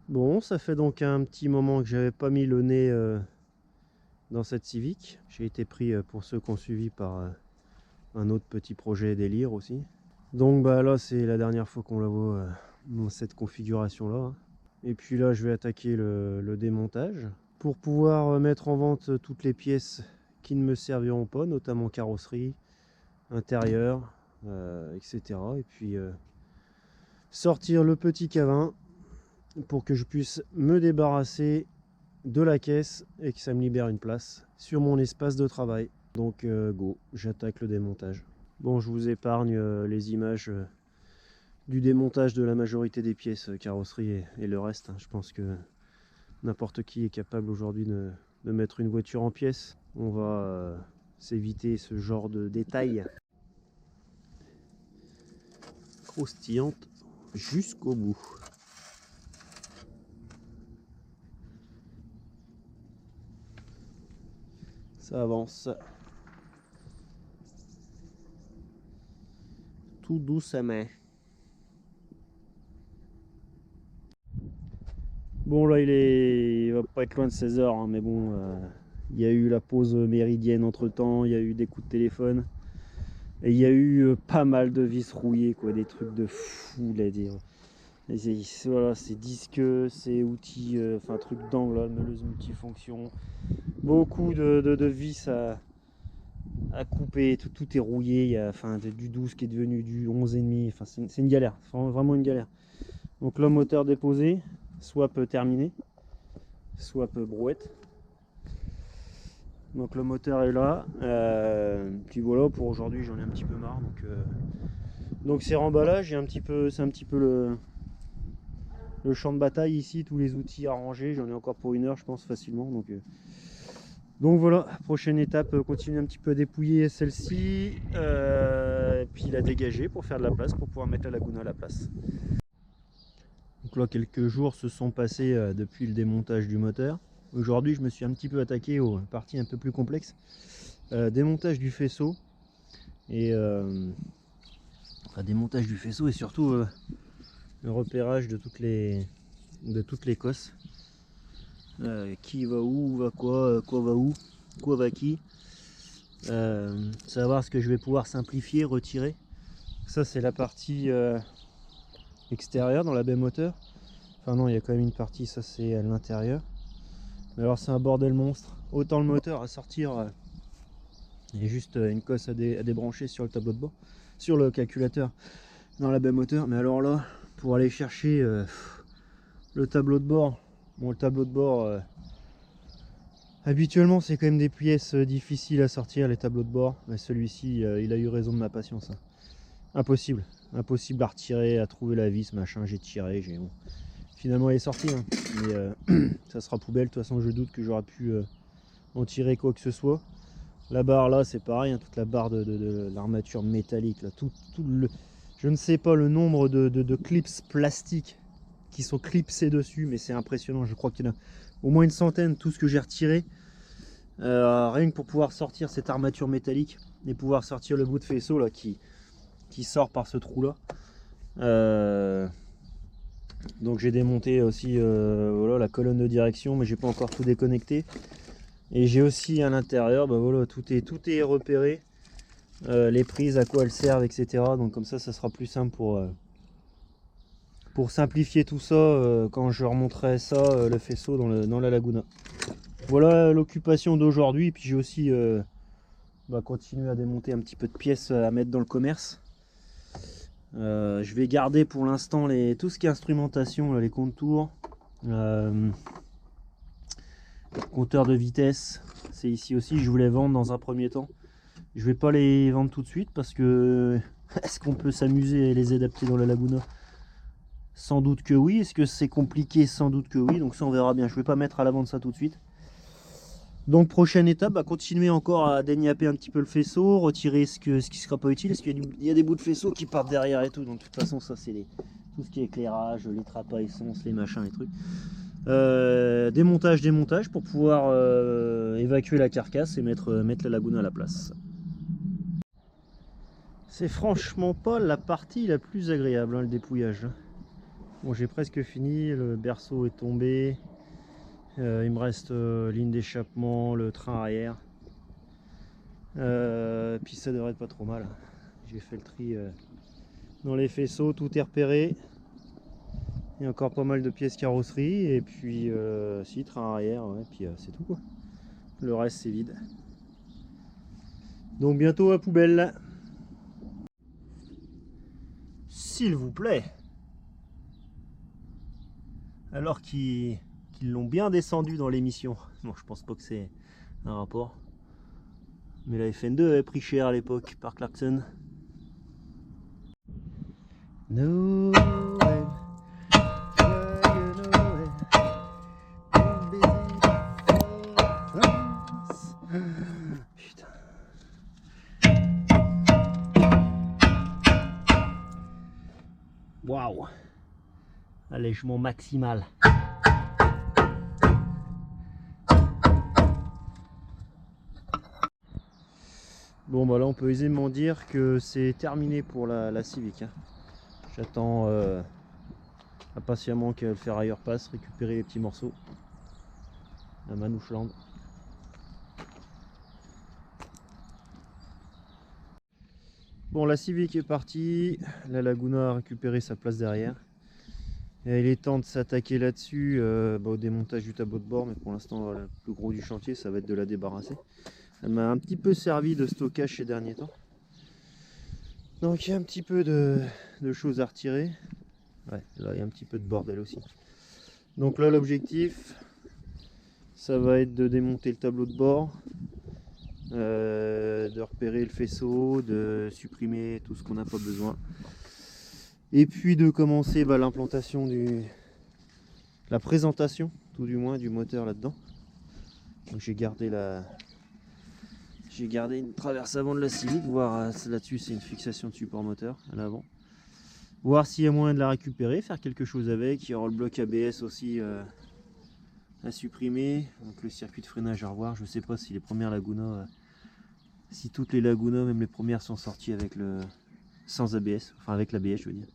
Bon, ça fait donc un petit moment que j'avais pas mis le nez dans cette Civic. J'ai été pris, pour ceux qui ont suivi, par un autre petit projet délire aussi. Donc bah là c'est la dernière fois qu'on la voit dans cette configuration là. Et puis là je vais attaquer le démontage pour pouvoir mettre en vente toutes les pièces qui ne me serviront pas, notamment carrosserie, intérieur, etc. Et puis sortir le petit cavin pour que je puisse me débarrasser de la caisse et que ça me libère une place sur mon espace de travail. Donc go, j'attaque le démontage. Bon, je vous épargne les images du démontage de la majorité des pièces carrosserie et le reste. Je pense que n'importe qui est capable aujourd'hui de mettre une voiture en pièces. On va s'éviter ce genre de détails. Croustillante jusqu'au bout. Ça avance tout doucement. Bon là il va pas être loin de 16 h, hein, mais bon, il y a eu la pause méridienne entre temps, il y a eu des coups de téléphone. Et il y a eu pas mal de vis rouillées, quoi, des trucs de fou là, voilà, c'est disques, c'est outils, enfin truc d'angle, meuleuse multifonction. Beaucoup de vis à couper, tout est rouillé, il y a enfin, du 12 qui est devenu du 11,5, enfin c'est une galère, c'est vraiment une galère. Donc là moteur déposé, swap terminé, swap brouette. Donc le moteur est là, puis voilà, pour aujourd'hui j'en ai un petit peu marre, donc c'est remballage, c'est un petit peu le champ de bataille ici, tous les outils à ranger, j'en ai encore pour 1 heure je pense facilement, donc voilà, prochaine étape, continuer un petit peu à dépouiller celle-ci, puis la dégager pour faire de la place, pour pouvoir mettre la Laguna à la place. Donc là quelques jours se sont passés depuis le démontage du moteur. Aujourd'hui je me suis un petit peu attaqué aux parties un peu plus complexes, démontage du faisceau, et démontage du faisceau et surtout le repérage de toutes les cosses. Qui va où, va quoi, quoi va où, quoi va qui. Savoir ce que je vais pouvoir simplifier, retirer. Ça c'est la partie extérieure dans la baie moteur. Enfin non, il y a quand même une partie, ça c'est à l'intérieur. Mais alors c'est un bordel monstre. Autant le moteur à sortir, il y a juste une cosse à débrancher sur le tableau de bord, sur le calculateur dans la baie moteur. Mais alors là, pour aller chercher le tableau de bord, bon, le tableau de bord, habituellement c'est quand même des pièces difficiles à sortir, les tableaux de bord, mais celui-ci il a eu raison de ma patience, hein. Impossible à retirer, à trouver la vis, machin. J'ai tiré, bon. Finalement elle est sortie, hein. Mais ça sera poubelle, de toute façon je doute que j'aurais pu en tirer quoi que ce soit. La barre là c'est pareil, hein, toute la barre de l'armature métallique là, je ne sais pas le nombre de clips plastiques qui sont clipsés dessus, mais c'est impressionnant. Je crois qu'il y en a au moins une centaine, tout ce que j'ai retiré, rien que pour pouvoir sortir cette armature métallique et pouvoir sortir le bout de faisceau là qui sort par ce trou là. Donc j'ai démonté aussi voilà, la colonne de direction, mais j'ai pas encore tout déconnecté. Et j'ai aussi à l'intérieur, bah voilà, tout est repéré, les prises, à quoi elles servent, etc. Donc comme ça sera plus simple pour simplifier tout ça quand je remonterai ça, le faisceau dans la Laguna. Voilà l'occupation d'aujourd'hui. Puis j'ai aussi continuer à démonter un petit peu de pièces à mettre dans le commerce. Je vais garder pour l'instant tout ce qui est instrumentation, là, les contours, compteur de vitesse, c'est ici aussi. Je voulais vendre dans un premier temps. Je vais pas les vendre tout de suite parce que est-ce qu'on peut s'amuser à les adapter dans la Laguna? Sans doute que oui. Est-ce que c'est compliqué? Sans doute que oui. Donc ça on verra bien. Je vais pas mettre à la vente ça tout de suite. Donc prochaine étape, continuer encore à déniapper un petit peu le faisceau, retirer ce qui sera pas utile, parce qu'il y a des bouts de faisceau qui partent derrière et tout. Donc de toute façon ça c'est tout ce qui est éclairage, les trappes à essence, les machins, les trucs. Démontage pour pouvoir évacuer la carcasse et mettre la Laguna à la place. C'est franchement pas la partie la plus agréable, hein, le dépouillage. Bon, j'ai presque fini, le berceau est tombé. Il me reste ligne d'échappement, le train arrière. Puis ça devrait être pas trop mal. J'ai fait le tri dans les faisceaux, tout est repéré. Il y a encore pas mal de pièces carrosserie et puis si, train arrière, ouais, puis c'est tout quoi. Le reste c'est vide. Donc bientôt à poubelle. S'il vous plaît. Alors qu'ils l'ont bien descendu dans l'émission. Bon, je pense pas que c'est un rapport. Mais la FN2 avait pris cher à l'époque par Clarkson. Noël, joyeux Noël, bon baiser de France. Putain. Waouh. Allègement maximal. Bon bah là on peut aisément dire que c'est terminé pour la Civic. Hein. J'attends impatiemment que le ferrailleur passe, récupérer les petits morceaux. La Manouchland. Bon, la Civic est partie, la Laguna a récupéré sa place derrière. Et il est temps de s'attaquer là-dessus au démontage du tableau de bord, mais pour l'instant le plus gros du chantier ça va être de la débarrasser. Elle m'a un petit peu servi de stockage ces derniers temps. Donc il y a un petit peu de choses à retirer. Ouais, là il y a un petit peu de bordel aussi. Donc là l'objectif, ça va être de démonter le tableau de bord, de repérer le faisceau, de supprimer tout ce qu'on n'a pas besoin. Et puis de commencer l'implantation la présentation, tout du moins, du moteur là-dedans. Donc j'ai gardé une traverse avant de la Civic, voir là-dessus c'est une fixation de support moteur à l'avant. Voir s'il y a moyen de la récupérer, faire quelque chose avec. Il y aura le bloc ABS aussi à supprimer. Donc le circuit de freinage à revoir. Je ne sais pas si les premières Laguna, si toutes les Laguna, même les premières, sont sorties avec sans ABS, enfin avec l'ABS je veux dire.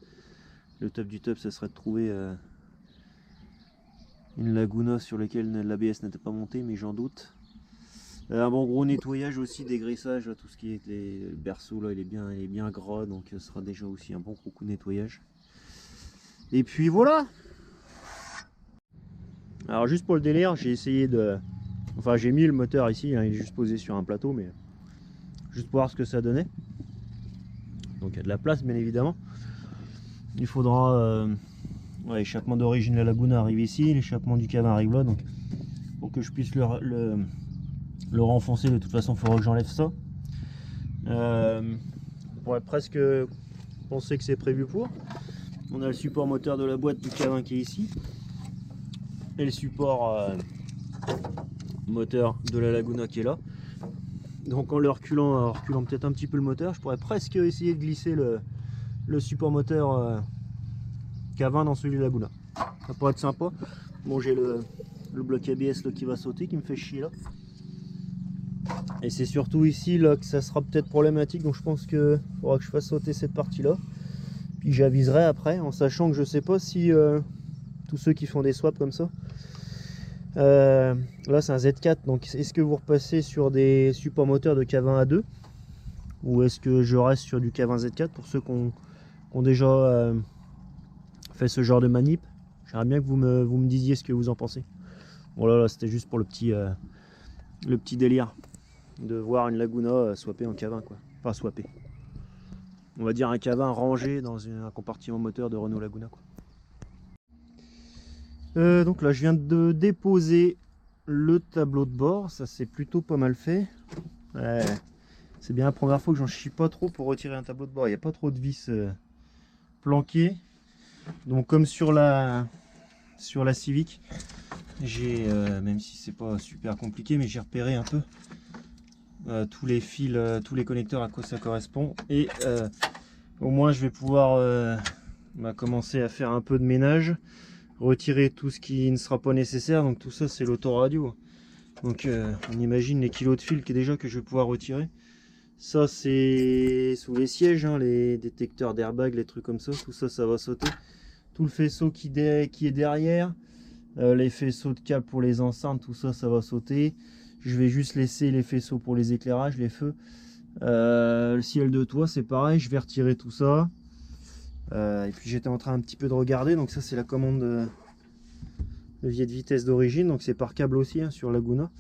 Le top du top, ça serait de trouver une Laguna sur laquelle l'ABS n'était pas monté, mais j'en doute. Un bon gros nettoyage aussi, dégraissage, tout ce qui est le berceau là, il est bien gras, donc ce sera déjà aussi un bon gros coup de nettoyage. Et puis voilà. Alors juste pour le délire, j'ai essayé enfin j'ai mis le moteur ici, hein, il est juste posé sur un plateau, mais juste pour voir ce que ça donnait. Donc il y a de la place bien évidemment. Il faudra l'échappement d'origine de la Laguna arrive ici, l'échappement du cavin arrive là, donc pour que je puisse le renfoncer, de toute façon il faudra que j'enlève ça. On pourrait presque penser que c'est prévu pour. On a le support moteur de la boîte du cavin qui est ici et le support moteur de la Laguna qui est là. Donc en le reculant peut-être un petit peu le moteur, je pourrais presque essayer de glisser le support moteur cavin dans celui de la Laguna. Ça pourrait être sympa. Bon, j'ai le bloc ABS là, qui va sauter, qui me fait chier là. Et c'est surtout ici là que ça sera peut-être problématique, donc je pense qu'il faudra que je fasse sauter cette partie là. Puis j'aviserai après, en sachant que je sais pas si tous ceux qui font des swaps comme ça, là c'est un Z4, donc est-ce que vous repassez sur des supports moteurs de K20 A2 ou est-ce que je reste sur du K20 Z4 pour ceux qui ont déjà fait ce genre de manip? J'aimerais bien que vous me disiez ce que vous en pensez. Bon là c'était juste pour le petit délire de voir une Laguna swapper en K20 quoi. Enfin swapper. On va dire un K20 rangé dans un compartiment moteur de Renault Laguna quoi. Donc là je viens de déposer le tableau de bord, ça c'est plutôt pas mal fait. Ouais, c'est bien la première fois que j'en chie pas trop pour retirer un tableau de bord, il n'y a pas trop de vis planquées. Donc comme sur la Civic, j'ai, même si c'est pas super compliqué, mais j'ai repéré un peu tous les fils, tous les connecteurs à quoi ça correspond. Et au moins je vais pouvoir commencer à faire un peu de ménage, retirer tout ce qui ne sera pas nécessaire. Donc tout ça c'est l'autoradio. Donc on imagine les kilos de fil que je vais pouvoir retirer. Ça c'est sous les sièges, hein, les détecteurs d'airbag, les trucs comme ça. Tout ça, ça va sauter. tout le faisceau qui est derrière, les faisceaux de câbles pour les enceintes, tout ça, ça va sauter. Je vais juste laisser les faisceaux pour les éclairages, les feux. Le ciel de toit, c'est pareil, je vais retirer tout ça. Et puis j'étais en train un petit peu de regarder, donc ça c'est la commande levier de vitesse d'origine, donc c'est par câble aussi, hein, sur Laguna.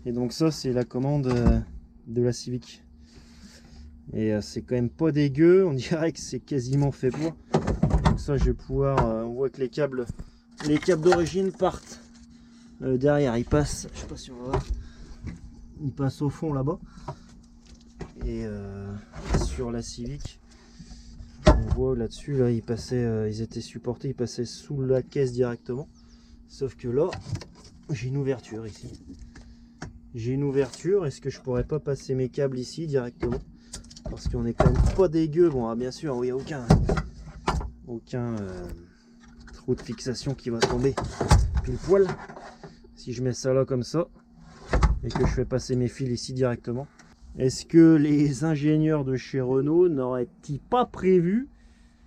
Et donc ça c'est la commande de la Civic. Et c'est quand même pas dégueu, on dirait que c'est quasiment fait pour. Donc ça je vais pouvoir, on voit que les câbles d'origine partent derrière, ils passent, je sais pas si on va voir, ils passent au fond là-bas. Et sur la Civic, on voit là-dessus, là, ils étaient supportés, ils passaient sous la caisse directement. Sauf que là, j'ai une ouverture ici. J'ai une ouverture, est-ce que je pourrais pas passer mes câbles ici directement? Parce qu'on est quand même pas dégueu. Bon, bien sûr, il n'y a aucun trou de fixation qui va tomber pile poil. Si je mets ça là comme ça, et que je fais passer mes fils ici directement. Est-ce que les ingénieurs de chez Renault n'auraient-ils pas prévu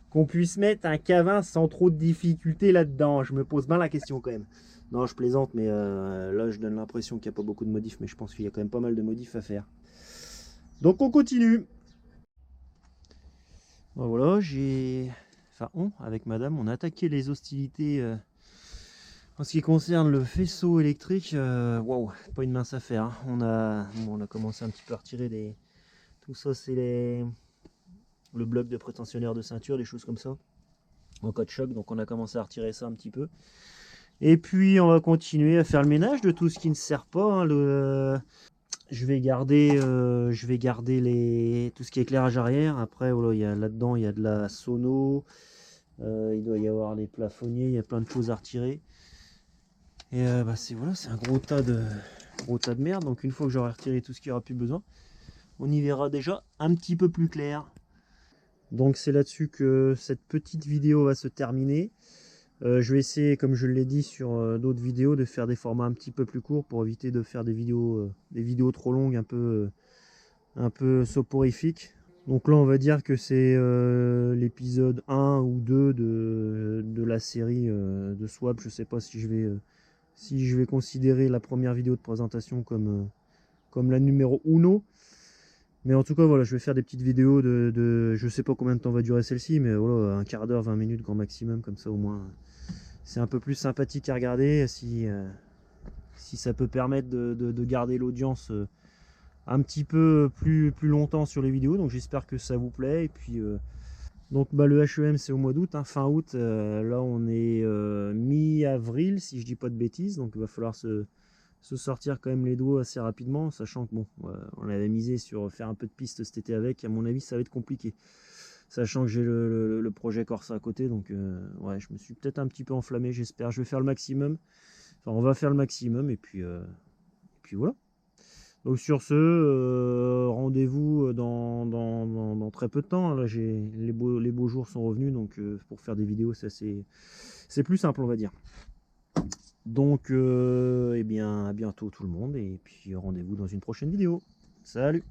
qu'on puisse mettre un K20 sans trop de difficultés là-dedans? Je me pose bien la question quand même. Non, je plaisante, mais là je donne l'impression qu'il n'y a pas beaucoup de modifs, mais je pense qu'il y a quand même pas mal de modifs à faire. Donc on continue. Bon, voilà, avec madame, on a attaqué les hostilités en ce qui concerne le faisceau électrique. Waouh, pas une mince affaire. Hein. On a commencé un petit peu à retirer tout ça, c'est le bloc de prétentionnaire de ceinture, des choses comme ça, en cas de choc. Donc on a commencé à retirer ça un petit peu. Et puis on va continuer à faire le ménage de tout ce qui ne sert pas. Hein, je vais garder tout ce qui est éclairage arrière. Après, voilà, là-dedans, il y a de la sono. Il doit y avoir les plafonniers. Il y a plein de choses à retirer. Et c'est un gros tas de merde. Donc une fois que j'aurai retiré tout ce qui aura plus besoin, on y verra déjà un petit peu plus clair. Donc c'est là-dessus que cette petite vidéo va se terminer. Je vais essayer, comme je l'ai dit sur d'autres vidéos, de faire des formats un petit peu plus courts pour éviter de faire des vidéos trop longues, un peu soporifiques. Donc là on va dire que c'est l'épisode 1 ou 2 de la série de Swap. Je sais pas si je vais considérer la première vidéo de présentation comme la numéro 1. Mais en tout cas, voilà, je vais faire des petites vidéos je sais pas combien de temps va durer celle-ci, mais voilà, un quart d'heure, 20 minutes grand maximum, comme ça au moins c'est un peu plus sympathique à regarder. Si ça peut permettre de garder l'audience un petit peu plus longtemps sur les vidéos, donc j'espère que ça vous plaît. Et puis donc le HEM c'est au mois d'août, hein, fin août. Là on est mi-avril si je dis pas de bêtises, donc il va falloir se sortir quand même les doigts assez rapidement, sachant que bon, on avait misé sur faire un peu de piste cet été avec. À mon avis ça va être compliqué, sachant que j'ai le projet Corsa à côté. Donc ouais, je me suis peut-être un petit peu enflammé. J'espère, je vais faire le maximum, enfin on va faire le maximum. Et puis voilà. Donc sur ce, rendez-vous dans très peu de temps. Là les beaux jours sont revenus, donc pour faire des vidéos c'est plus simple, on va dire. Donc eh bien à bientôt tout le monde, et puis rendez-vous dans une prochaine vidéo. Salut!